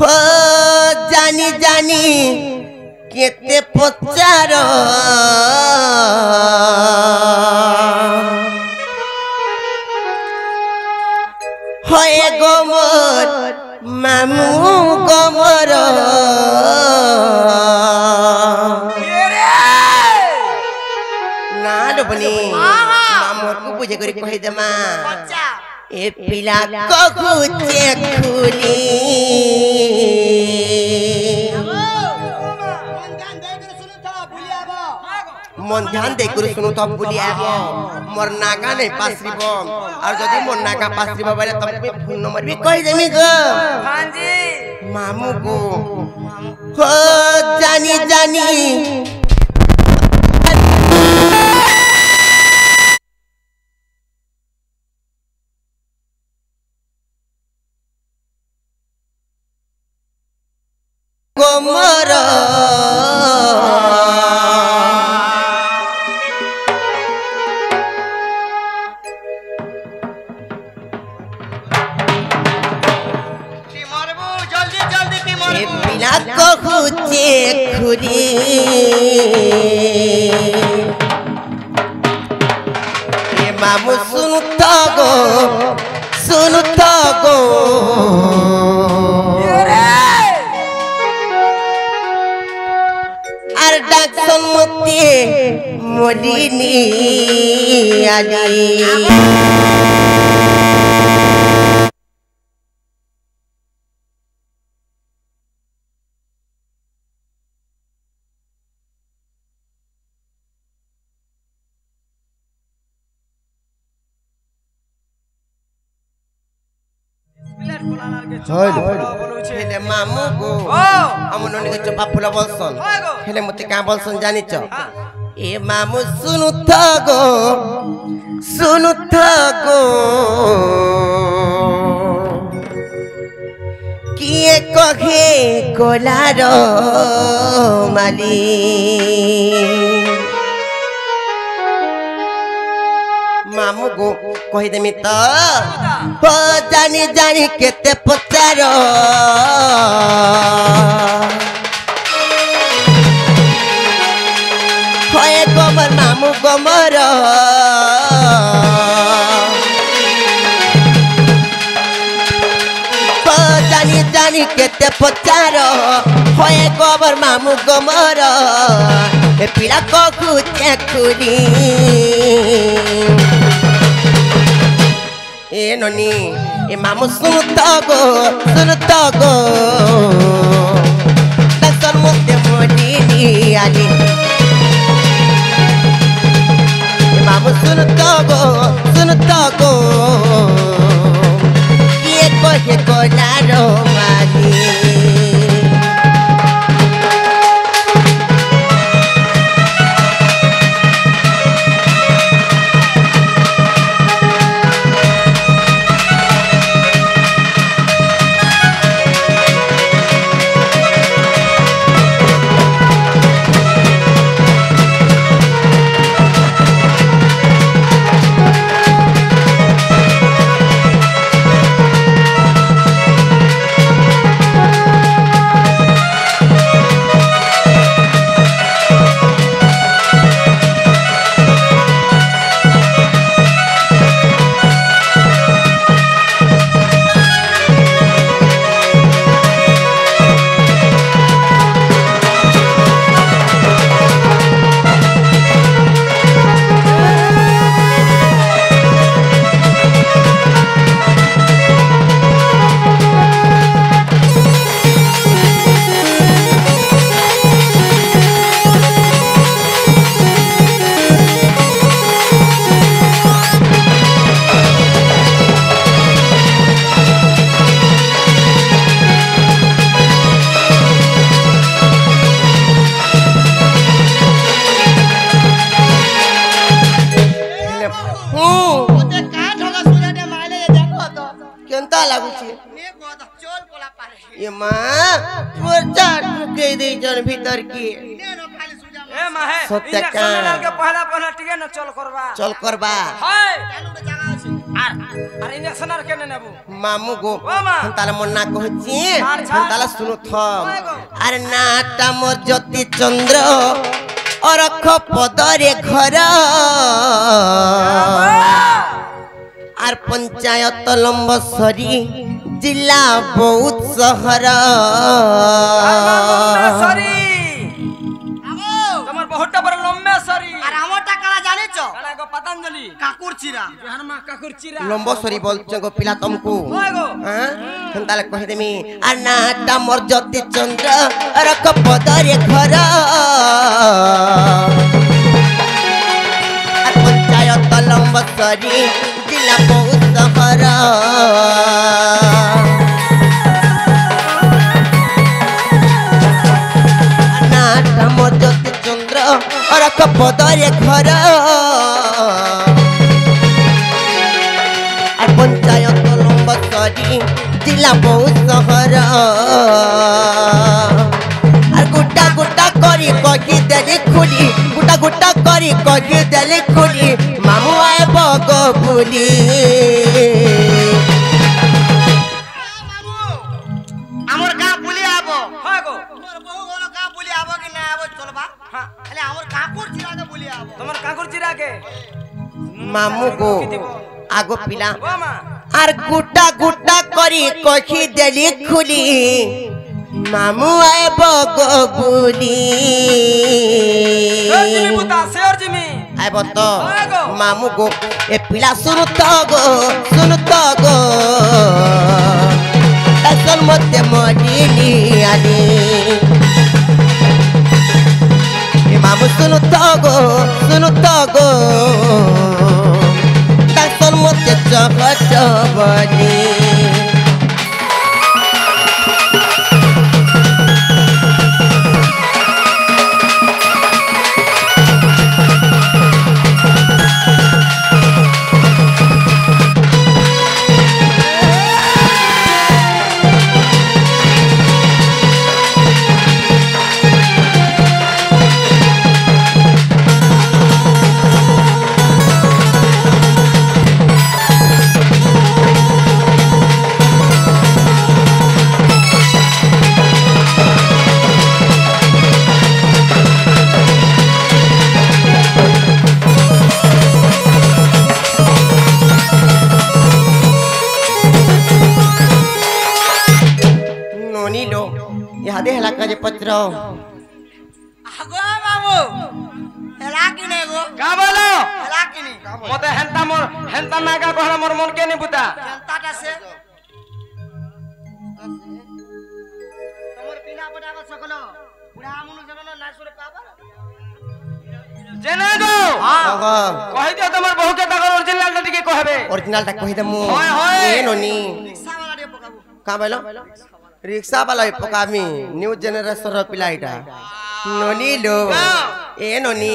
हो जानी जानी केते पचार होए गोमर मामू गोमर ना डबनी मामू को पूजे करी कहि देमा ए पिला को खुली मन ध्यान दे कर सुनु तो बुलिया मोर नागा नहीं पासरिबो और जदी मोर नागा पासरिबो बोले तुम फोन नंबर भी कहि देमी गो हां जी मामू को हो जानी जानी गोमर खुचे खुरी ये मामू सुनता गो আর ডাক সম্মতি মলিনী আলী हेले मामू गो हमन निके चपा फुला बोलसन हेले मते का बोलसन जानि छ ए मामू सुनु त गो किए कहे कोलार माली मामू गो कहि देमी त हो जानी जानी केते पचार होए गोमर मामू गोमर हो जानी जानी केते पचार होए गोबर मामू गोमर ए पिला को खुचे खुली ए ननी ए मामू सुनता गो दसन मुते मोदी आली ए मामू सुनता गो ये कोहे कोलारो माली ये मां मोरचा टुके दे जन भीतर की ए माहे सत्य का के पहला टिके न चल करबा हाय আর ইনজেকশন আর কেন নেব মামু গো ও মা তাহলে মোর না কহছি আচ্ছা। তাহলে শুনো থম আরে নাটা মোর জ্যোতি চন্দ্র অরখ পদরে ঘর আর পঞ্চায়েত লম্বসরি जिला बहुत शहर সরি তোমার বহুতটা বড় লম্বা সরি আর আমারটা কালা জানিছো কানা গো পতঞ্জলি কাকুর চিরা বিহার মা কাকুর চিরা লম্বসরি বলছ গো পিলা তমকু ওই গো হ্যাঁ তাহলে কহি দেমি আর নাটা মোর জ্যোতি চন্দ্র রক পদরে ঘর আর পঞ্চায়েত লম্বসরি जिला बहुत शहर नाटा मोर জ্যোতি চন্দ্র রক পদরে ঘর আর পঞ্চায়েত লম্বসরি जिला बहुत शहर আর গুটা গুটা করি কহি দেলি খুলি গুটা গুটা করি কহি দেলি খুলি মামু আয় বগ বুলি আমার গাঁ বুলি আবো হয় গো তোর বহু গলো গাঁ বুলি আবো কি না আবো চলবা হ্যাঁ তাহলে আমার কাকুর চিরাকে বুলি আবো তোমার কাকুর চিরা কে মামু গো আগো পিলা ও মা আর গুটা গুটা করি কহি দেলি খুলি মামু আয় বগ বুলি জিমি পুতা শের জিমি আইব তো আইগো। মামু গো এ পিলা শুনু তো গো তাসল মধ্যে মডিলি আনি এ মামু শুনু তো গো তাসল মধ্যে জগত বলি नीलो यादे हला का जे पत्र আগো বাবু হেলা কি নে গো কা বলো হেলা কি নি মতে হেনতা নাগা গহরা মোর মন কে নি পুতা জনতাটা সে তোমার পিলা পটা গো সকল বুড়া মনু জন না সুরে পাবা জেনে গো আগো কই দিও তোমার বহুকে তাকর অরিজিনালটা টিকে কইবে ओरिजिनल टा कहि दमु হয়, হয়। ए नोनी রিকশা वाला দিয়ে পকাবো का बैलो रिक्शा वाला पकामी न्यू जनरेशन रो पिलाइटा नोनी लो ए नोनी